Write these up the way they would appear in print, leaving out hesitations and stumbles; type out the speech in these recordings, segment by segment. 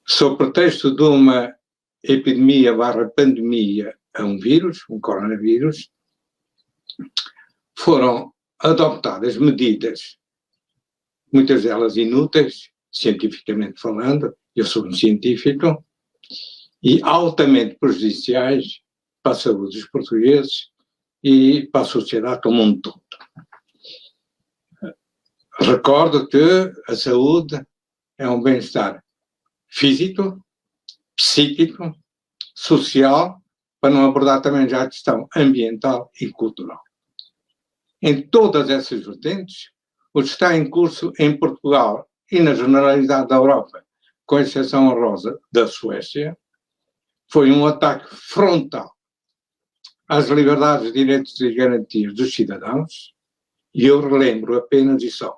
sob pretexto de uma epidemia / pandemia a um vírus, um coronavírus, foram adoptadas medidas, muitas delas inúteis, cientificamente falando, eu sou um científico, e altamente prejudiciais para a saúde dos portugueses e para a sociedade como um todo. Recordo que a saúde é um bem-estar físico, psíquico, social, para não abordar também já a questão ambiental e cultural. Em todas essas vertentes, o que está em curso em Portugal e na generalidade da Europa, com exceção honrosa da Suécia, foi um ataque frontal às liberdades, direitos e garantias dos cidadãos, e eu relembro apenas e só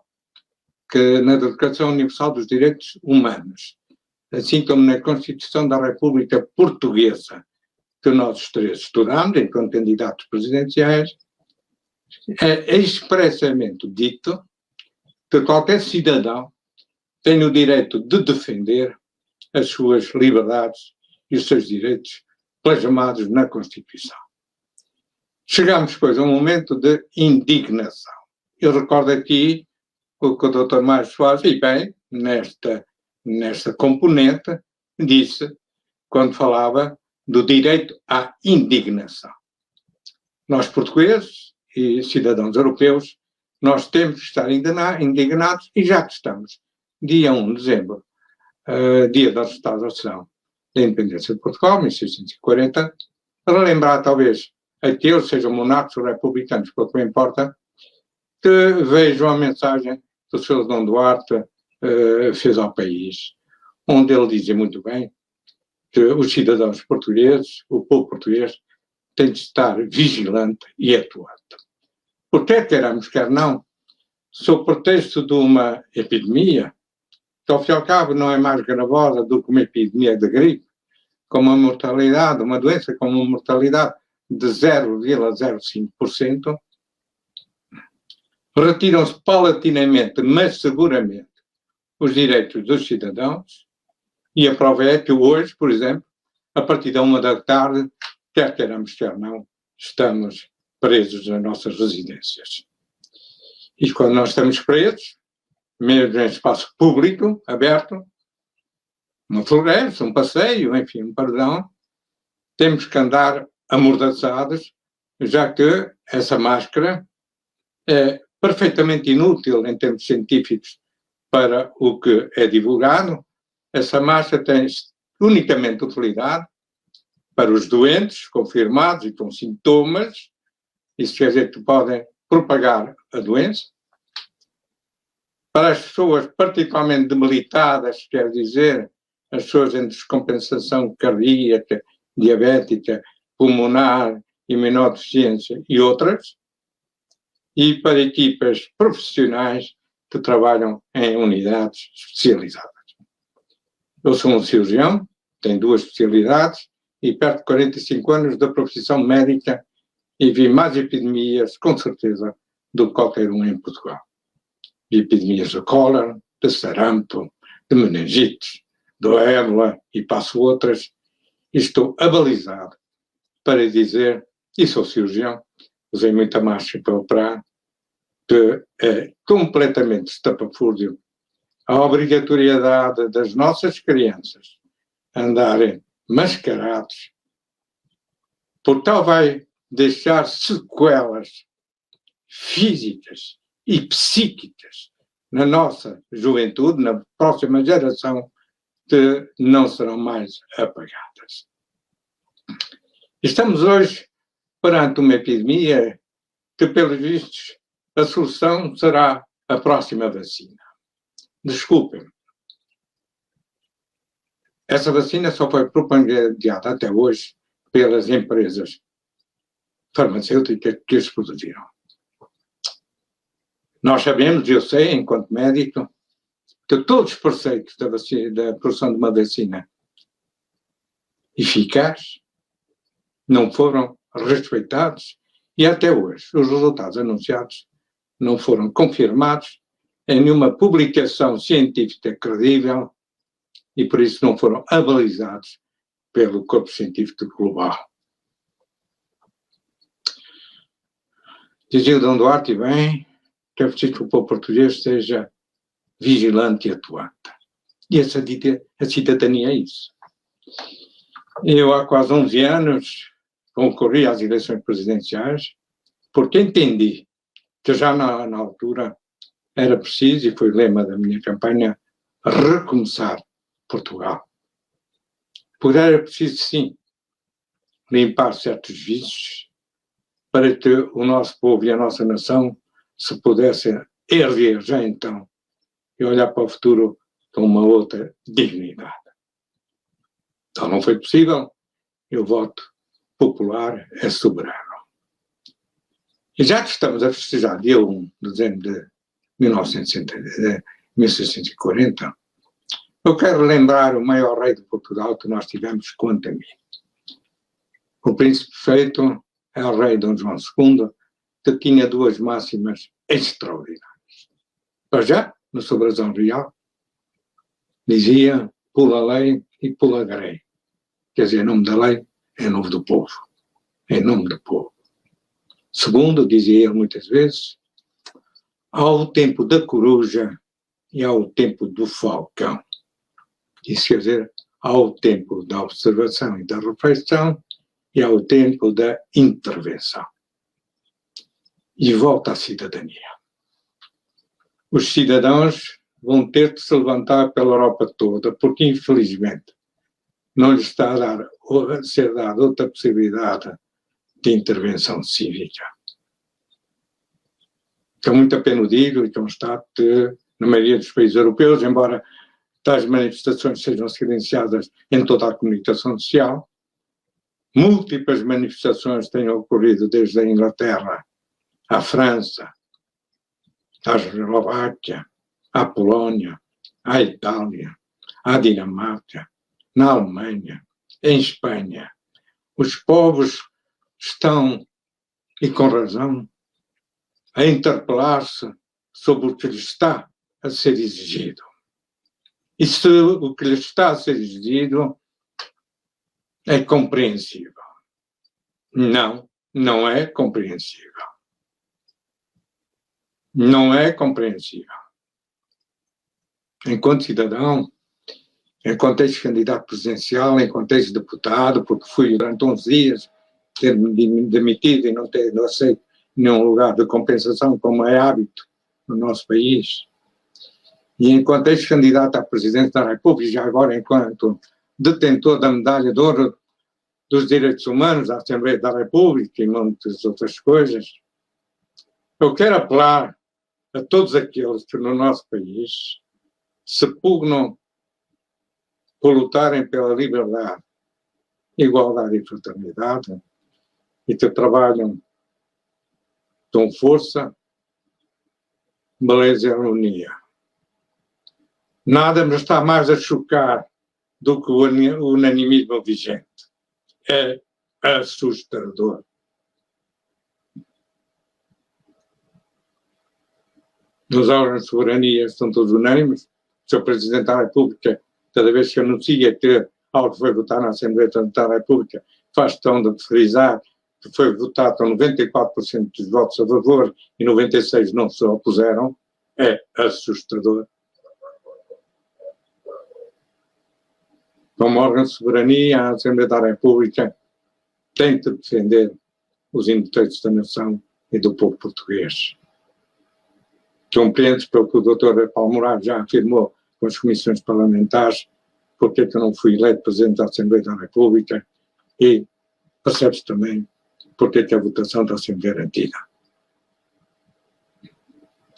que na Declaração Universal dos Direitos Humanos, assim como na Constituição da República Portuguesa, que nós três estudamos enquanto candidatos presidenciais, é expressamente dito que qualquer cidadão tem o direito de defender as suas liberdades e os seus direitos plasmados na Constituição. Chegamos, pois, a um momento de indignação. Eu recordo aqui o que o Dr. Mário Soares, e bem, nesta componente, disse, quando falava do direito à indignação. Nós, portugueses e cidadãos europeus, nós temos que estar indignados, e já que estamos, dia 1 de dezembro, dia da restauração da independência de Portugal, 1640, relembrar talvez aqueles, sejam monarcas ou republicanos, pouco me importa, que vejam a mensagem que o Sr. Dom Duarte fez ao país, onde ele dizia muito bem que os cidadãos portugueses, o povo português, tem de estar vigilante e atuante. Porque queramos, quer não, sob pretexto de uma epidemia, que ao fim e ao cabo não é mais gravosa do que uma epidemia de gripe, com uma mortalidade, uma doença com uma mortalidade de 0,05%, retiram-se paulatinamente, mas seguramente, os direitos dos cidadãos, e a prova é que hoje, por exemplo, a partir da 1 da tarde, quer queiramos, quer não, estamos presos nas nossas residências. E quando nós estamos presos, mesmo em espaço público, aberto, uma floresta, um passeio, enfim, um perdão, temos que andar amordaçados, já que essa máscara é perfeitamente inútil em termos científicos para o que é divulgado. Essa máscara tem unicamente utilidade para os doentes confirmados e com sintomas, isso quer dizer que podem propagar a doença. Para as pessoas particularmente debilitadas, quer dizer, as pessoas em descompensação cardíaca, diabética, pulmonar, imunodeficiência e outras, e para equipas profissionais que trabalham em unidades especializadas. Eu sou um cirurgião, tenho 2 especialidades e perto de 45 anos da profissão médica e vi mais epidemias, com certeza, do que qualquer um em Portugal. Vi epidemias de cólera, de sarampo, de meningite, do ébola e passo outras. E estou abalizado para dizer, e sou cirurgião, usei muita máscara para operar, que é completamente estapafúrdio a obrigatoriedade das nossas crianças andarem mascarados, porque tal vai deixar sequelas físicas e psíquicas na nossa juventude, na próxima geração, que não serão mais apagadas. Estamos hoje perante uma epidemia que, pelos vistos, a solução será a próxima vacina. Desculpem-me. Essa vacina só foi propagandeada até hoje pelas empresas farmacêuticas que as produziram. Nós sabemos, eu sei, enquanto médico, que todos os preceitos da produção de uma vacina eficaz não foram respeitados e até hoje os resultados anunciados não foram confirmados em nenhuma publicação científica credível e por isso não foram abalizados pelo corpo científico global. Dizia o Dom Duarte, bem, que é preciso que o povo português seja vigilante e atuante. E a cidadania é isso. Eu, há quase 11 anos, concorri às eleições presidenciais, porque entendi que já na altura era preciso, e foi o lema da minha campanha, recomeçar Portugal. Porque era preciso, sim, limpar certos vícios para que o nosso povo e a nossa nação se pudessem erguer já então e olhar para o futuro com uma outra dignidade. Então não foi possível, e o voto popular é soberano. E já que estamos a festejar dia 1 de dezembro de 1640, eu quero lembrar o maior rei de Portugal que nós tivemos quanto a mim. O príncipe feito é o rei Dom João II, que tinha duas máximas extraordinárias. Para já, no seu brasão real, dizia pula lei e pula grei. Quer dizer, em nome da lei, em nome do povo. Em nome do povo. Segundo, dizia ele muitas vezes, há o tempo da coruja e há o tempo do falcão. Isso quer dizer, há o tempo da observação e da reflexão e há o tempo da intervenção. E volta à cidadania. Os cidadãos vão ter de se levantar pela Europa toda, porque infelizmente não lhes está a ser dada outra possibilidade de intervenção cívica. Com muita pena o digo e constato que, na maioria dos países europeus, embora tais manifestações sejam silenciadas em toda a comunicação social, múltiplas manifestações têm ocorrido desde a Inglaterra à França, à Eslováquia, à Polónia, à Itália, à Dinamarca, na Alemanha, em Espanha. Os povos estão, e com razão, a interpelar-se sobre o que lhes está a ser exigido. E se o que lhes está a ser exigido é compreensível. Não, não é compreensível. Não é compreensível. Enquanto cidadão, enquanto ex-candidato presidencial, enquanto ex-deputado, porque fui durante 11 dias ter-me demitido e não aceito nenhum lugar de compensação, como é hábito no nosso país. E enquanto ex-candidato à presidência da República, já agora enquanto detentor da medalha de ouro dos direitos humanos da Assembleia da República e muitas outras coisas, eu quero apelar a todos aqueles que no nosso país se pugnam por lutarem pela liberdade, igualdade e fraternidade e que trabalham com força, beleza e harmonia. Nada me está mais a chocar do que o unanimismo vigente. É assustador. Nos órgãos de soberania estão todos unânimes. O Sr. Presidente da República, cada vez que anuncia que algo foi votado na Assembleia da República, faz questão de frisar que foi votado com 94% dos votos a favor e 96% não se opuseram. É assustador. Como órgão de soberania, a Assembleia da República tem de defender os interesses da nação e do povo português. Compreendes pelo que o Dr. Paulo Moraes já afirmou com as comissões parlamentares, porque é que eu não fui eleito Presidente da Assembleia da República, e percebe-se também porque é que a votação está sendo garantida.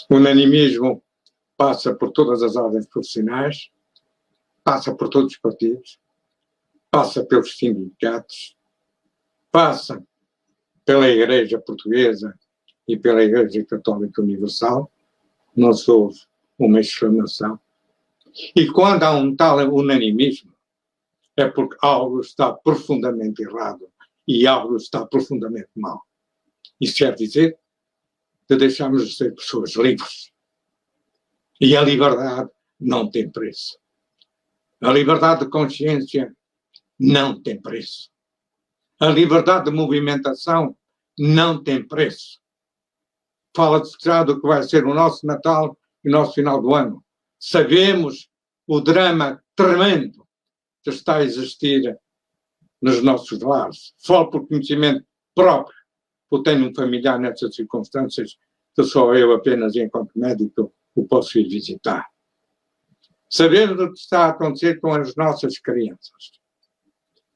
O unanimismo passa por todas as ordens profissionais, passa por todos os partidos, passa pelos sindicatos, passa pela Igreja Portuguesa e pela Igreja Católica Universal. Não sou uma exclamação. E quando há um tal unanimismo, é porque algo está profundamente errado e algo está profundamente mal. Isso quer dizer que deixamos de ser pessoas livres. E a liberdade não tem preço. A liberdade de consciência não tem preço. A liberdade de movimentação não tem preço. Fala-se já do que vai ser o nosso Natal e o nosso final do ano. Sabemos o drama tremendo que está a existir nos nossos lares. Falo por conhecimento próprio, porque tenho um familiar nessas circunstâncias que só eu apenas, enquanto médico, o posso ir visitar. Sabemos o que está a acontecer com as nossas crianças.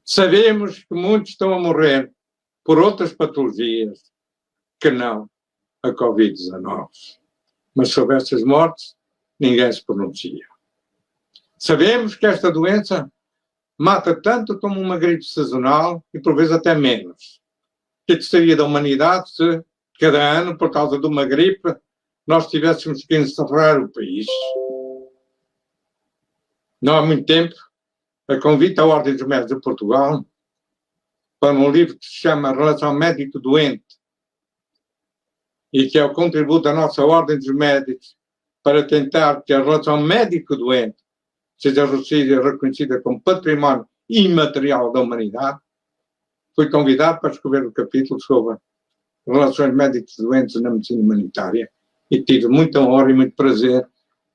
Sabemos que muitos estão a morrer por outras patologias que não a Covid-19. Mas sobre essas mortes, ninguém se pronuncia. Sabemos que esta doença mata tanto como uma gripe sazonal e por vezes até menos. O que seria da humanidade se, cada ano, por causa de uma gripe, nós tivéssemos que encerrar o país? Não há muito tempo, a convite à Ordem dos Médicos de Portugal, para um livro que se chama Relação Médico-Doente, e que é o contributo da nossa Ordem dos Médicos para tentar que a relação médico-doente seja reconhecida como património imaterial da humanidade, fui convidado para escrever o capítulo sobre relações médicos-doentes na medicina humanitária e tive muita honra e muito prazer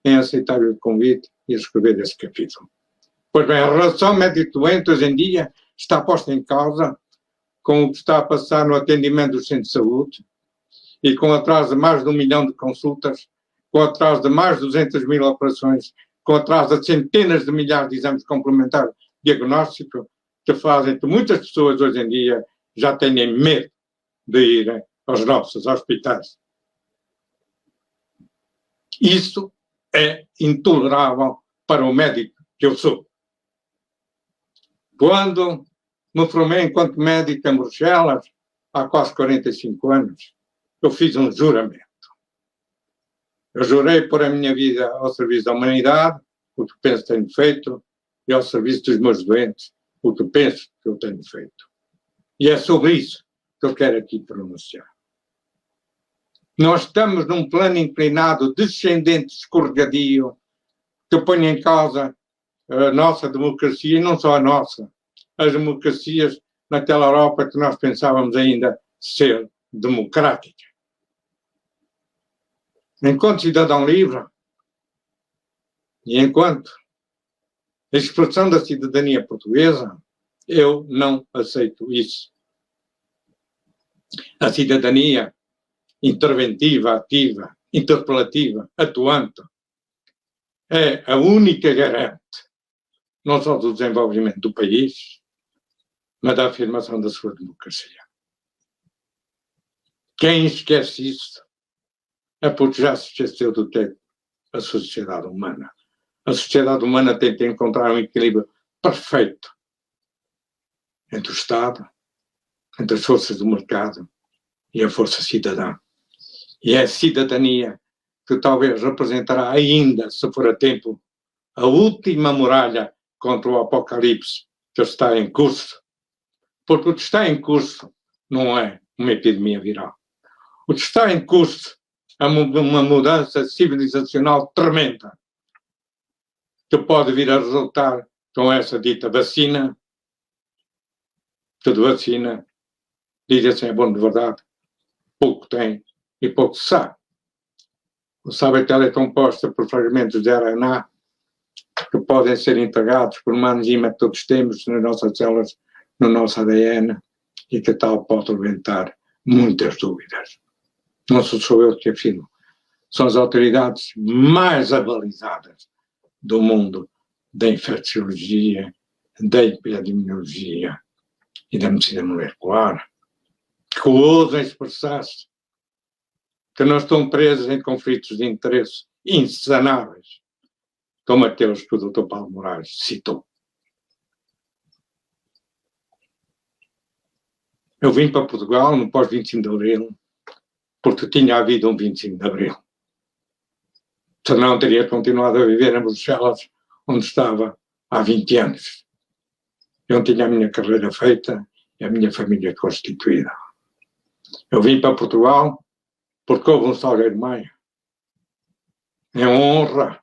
em aceitar o convite e escrever esse capítulo. Pois bem, a relação médico-doente hoje em dia está posta em causa com o que está a passar no atendimento dos centros de saúde e com atraso de mais de 1 milhão de consultas, com atraso de mais de 200 mil operações, com atraso de centenas de milhares de exames complementares diagnósticos, que fazem que muitas pessoas hoje em dia já tenham medo de irem aos nossos hospitais. Isso é intolerável para o médico que eu sou. Quando me formei enquanto médico em Bruxelas, há quase 45 anos, eu fiz um juramento. Eu jurei pôr a minha vida ao serviço da humanidade, o que penso que tenho feito, e ao serviço dos meus doentes, o que penso que eu tenho feito. E é sobre isso que eu quero aqui pronunciar. Nós estamos num plano inclinado, descendente, escorregadio, que põe em causa a nossa democracia, e não só a nossa, as democracias naquela Europa que nós pensávamos ainda ser democrática. Enquanto cidadão livre e enquanto expressão da cidadania portuguesa, eu não aceito isso. A cidadania interventiva, ativa, interpelativa, atuante, é a única garante, não só do desenvolvimento do país, mas da afirmação da sua democracia. Quem esquece isso é porque já se esqueceu do que é a sociedade humana. A sociedade humana tem que encontrar um equilíbrio perfeito entre o Estado, entre as forças do mercado e a força cidadã. E é a cidadania que talvez representará ainda, se for a tempo, a última muralha contra o apocalipse que está em curso. Porque o que está em curso não é uma epidemia viral. O que está em curso é uma mudança civilizacional tremenda, que pode vir a resultar com essa dita vacina, que de vacina, diz-se é bom de verdade, pouco tem e pouco se sabe. O sabe que ela é composta por fragmentos de RNA que podem ser integrados por uma enzima que todos temos nas nossas células, no nosso ADN, e que tal pode levantar muitas dúvidas. Não sou eu que afirmo, são as autoridades mais avalizadas do mundo da infecciologia, da epidemiologia e da medicina molecular, que ousam expressar-se, que não estão presos em conflitos de interesse insanáveis, como aqueles que o Dr. Paulo Moraes citou. Eu vim para Portugal no pós-25 de Abril, porque tinha havido um 25 de Abril. Senão teria continuado a viver em Bruxelas, onde estava há 20 anos. Eu tinha a minha carreira feita e a minha família constituída. Eu vim para Portugal porque houve um Salgueiro Maia. Em honra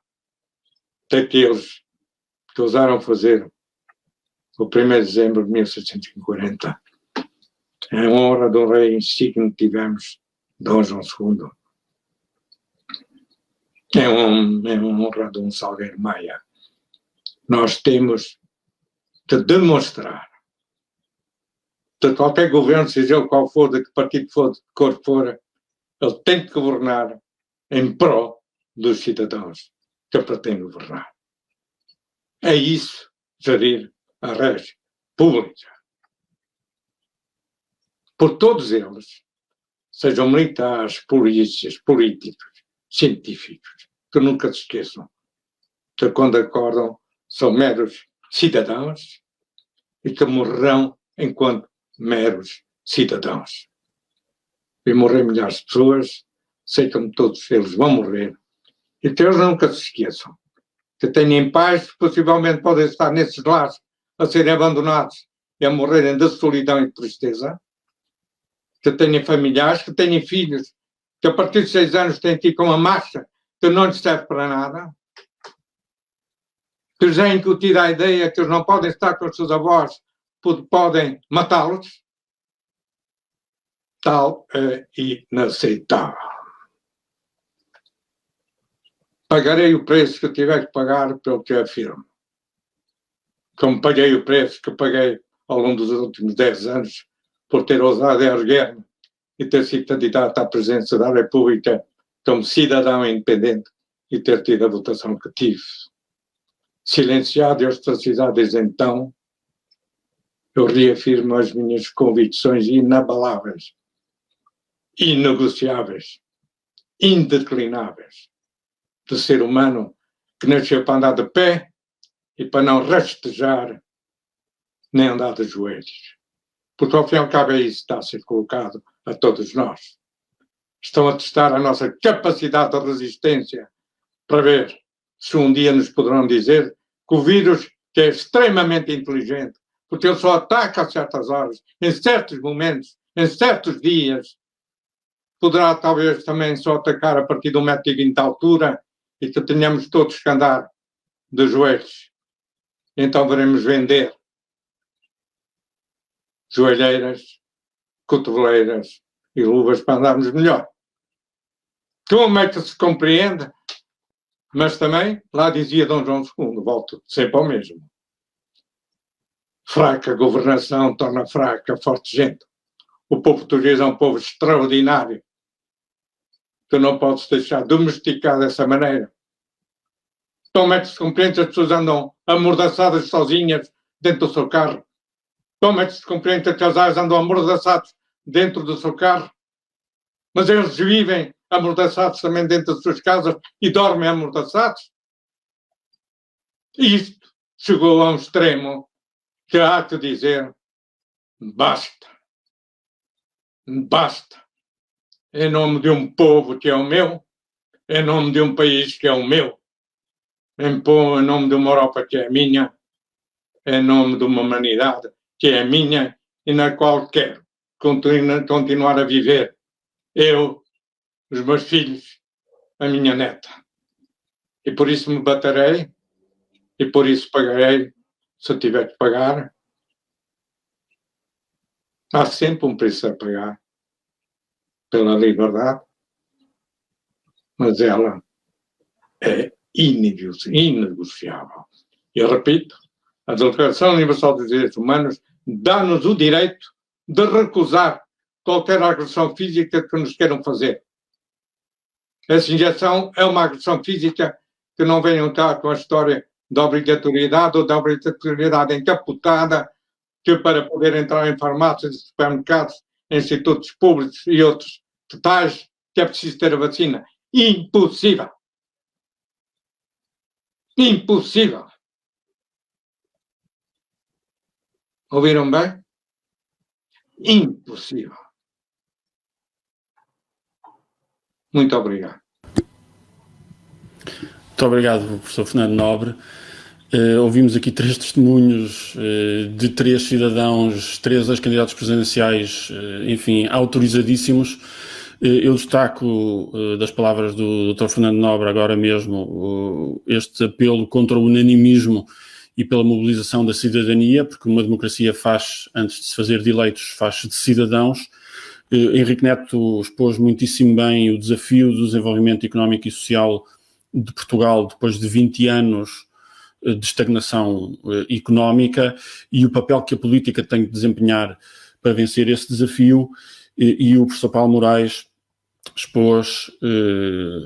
daqueles que ousaram fazer o 1º de dezembro de 1640, em honra do rei insigne que tivemos, Dom João II, em honra de um Salgueiro Maia. Nós temos de demonstrar que qualquer governo, seja ele qual for, de que partido for, de que cor for, ele tem que governar em prol dos cidadãos que pretende governar. É isso, gerir a rede pública. Por todos eles, sejam militares, polícias, políticos, científicos, que nunca se esqueçam que quando acordam são meros cidadãos e que morrerão enquanto meros cidadãos. E morrer milhares de pessoas, sei que todos eles vão morrer, e que eles nunca se esqueçam que têm pais que possivelmente podem estar nesses lares a serem abandonados e a morrerem de solidão e de tristeza, que têm familiares, que têm filhos, que a partir de 6 anos têm que ir com uma marcha que não lhes serve para nada, que já incutida a ideia que eles não podem estar com os seus avós porque podem matá-los. Tal é inaceitável. Pagarei o preço que tiver que pagar pelo que afirmo. Como paguei o preço que paguei ao longo dos últimos 10 anos por ter ousado erguer-me e ter sido candidato à presidência da República como cidadão independente e ter tido a votação que tive. Silenciado e ostracizado desde então, eu reafirmo as minhas convicções inabaláveis, inegociáveis, indeclináveis, de ser humano que nasceu para andar de pé e para não rastejar nem andar de joelhos. Porque ao fim e ao cabo é isso que está a ser colocado a todos nós. Estão a testar a nossa capacidade de resistência para ver se um dia nos poderão dizer que o vírus, que é extremamente inteligente, porque ele só ataca a certas horas, em certos momentos, em certos dias, poderá talvez também só atacar a partir de 1,20 m de altura e que tenhamos todos que andar de joelhos. Então veremos vender joelheiras, cotoveleiras e luvas para andarmos melhor. Como é que se compreende? Mas também, lá dizia Dom João II, volto sempre ao mesmo. Fraca governação torna fraca forte gente. O povo português é um povo extraordinário, que não pode se deixar domesticar dessa maneira. Como é que se compreende que as pessoas andam amordaçadas sozinhas dentro do seu carro? Como é que se compreende que os casais andam amordaçados dentro do seu carro? Mas eles vivem amordaçados também dentro das suas casas e dormem amordaçados? E isto chegou a um extremo que há que dizer basta. Basta. Em nome de um povo que é o meu, em nome de um país que é o meu, em nome de uma Europa que é a minha, em nome de uma humanidade que é a minha e na qual quero continuar a viver. Eu, os meus filhos, a minha neta. E por isso me baterei e por isso pagarei, se eu tiver que pagar. Há sempre um preço a pagar pela liberdade, mas ela é inegociável. Eu repito, a Declaração Universal dos Direitos Humanos dá-nos o direito de recusar qualquer agressão física que nos queiram fazer. Essa injeção é uma agressão física que não venham cá com a história da obrigatoriedade ou da obrigatoriedade encapotada, que para poder entrar em farmácias, supermercados, institutos públicos e outros tais, que é preciso ter a vacina. Impossível. Impossível. Ouviram bem? Impossível. Muito obrigado. Muito obrigado, professor Fernando Nobre. Ouvimos aqui 3 testemunhos de 3 cidadãos, 3 ex-candidatos presidenciais, enfim, autorizadíssimos. Eu destaco das palavras do Dr. Fernando Nobre agora mesmo este apelo contra o unanimismo e pela mobilização da cidadania, porque uma democracia faz, antes de se fazer de eleitos, faz-se de cidadãos. Henrique Neto expôs muitíssimo bem o desafio do desenvolvimento económico e social de Portugal depois de 20 anos de estagnação económica e o papel que a política tem de desempenhar para vencer esse desafio, e o professor Paulo Moraes expôs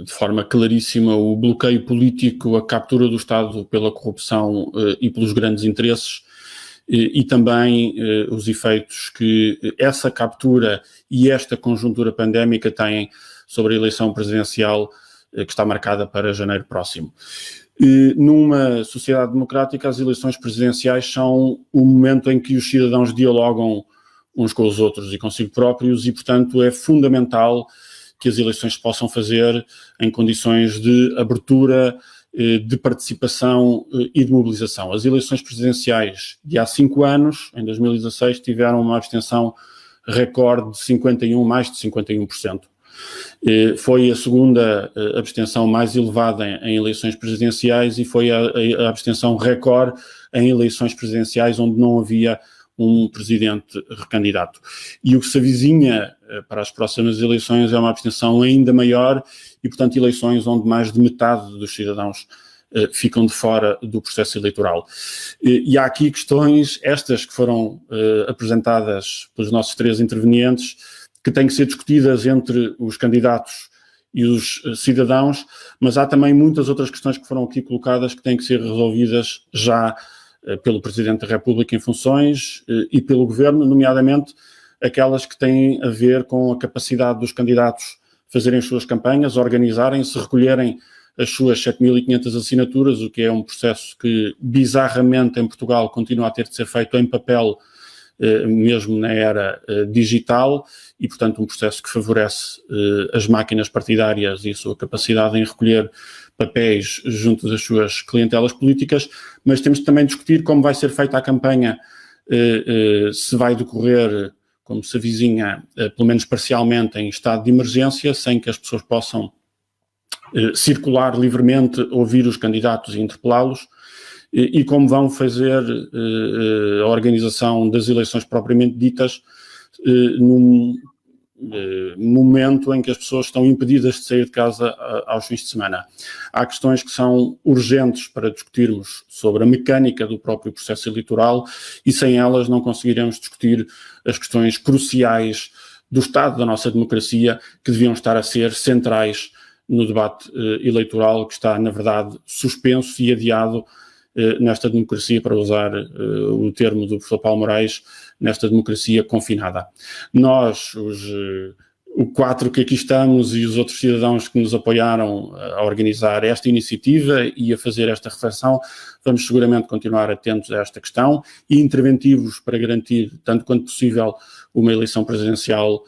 de forma claríssima o bloqueio político, a captura do Estado pela corrupção e pelos grandes interesses, e também os efeitos que essa captura e esta conjuntura pandémica têm sobre a eleição presidencial que está marcada para janeiro próximo. Numa sociedade democrática, as eleições presidenciais são o momento em que os cidadãos dialogam uns com os outros e consigo próprios e, portanto, é fundamental que as eleições se possam fazer em condições de abertura, de participação e de mobilização. As eleições presidenciais de há 5 anos, em 2016, tiveram uma abstenção recorde de 51%, mais de 51%. Foi a segunda abstenção mais elevada em eleições presidenciais e foi a abstenção recorde em eleições presidenciais onde não havia um presidente recandidato. E o que se avizinha para as próximas eleições é uma abstenção ainda maior e, portanto, eleições onde mais de metade dos cidadãos ficam de fora do processo eleitoral. E há aqui questões, estas que foram apresentadas pelos nossos 3 intervenientes, que têm que ser discutidas entre os candidatos e os cidadãos, mas há também muitas outras questões que foram aqui colocadas que têm que ser resolvidas já pelo Presidente da República em funções e pelo Governo, nomeadamente aquelas que têm a ver com a capacidade dos candidatos fazerem as suas campanhas, organizarem-se, recolherem as suas 7.500 assinaturas, o que é um processo que bizarramente em Portugal continua a ter de ser feito em papel, mesmo na era digital, e portanto um processo que favorece as máquinas partidárias e a sua capacidade em recolher papéis junto das suas clientelas políticas, mas temos de também discutir como vai ser feita a campanha, se vai decorrer, como se avizinha, pelo menos parcialmente em estado de emergência, sem que as pessoas possam circular livremente, ouvir os candidatos e interpelá-los, e como vão fazer a organização das eleições propriamente ditas num momento em que as pessoas estão impedidas de sair de casa aos fins de semana. Há questões que são urgentes para discutirmos sobre a mecânica do próprio processo eleitoral e sem elas não conseguiremos discutir as questões cruciais do estado da nossa democracia que deviam estar a ser centrais no debate eleitoral que está, na verdade, suspenso e adiado nesta democracia, para usar o termo do professor Paulo Moraes, nesta democracia confinada. Nós, os 4 que aqui estamos e os outros cidadãos que nos apoiaram a organizar esta iniciativa e a fazer esta reflexão, vamos seguramente continuar atentos a esta questão e interventivos para garantir, tanto quanto possível, uma eleição presidencial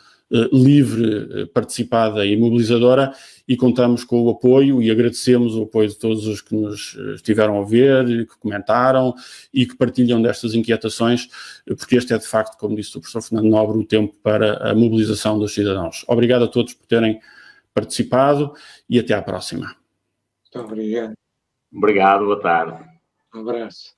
livre, participada e mobilizadora, e contamos com o apoio e agradecemos o apoio de todos os que nos estiveram a ver, que comentaram e que partilham destas inquietações, porque este é de facto, como disse o professor Fernando Nobre, o tempo para a mobilização dos cidadãos. Obrigado a todos por terem participado e até à próxima. Muito obrigado. Obrigado, boa tarde. Um abraço.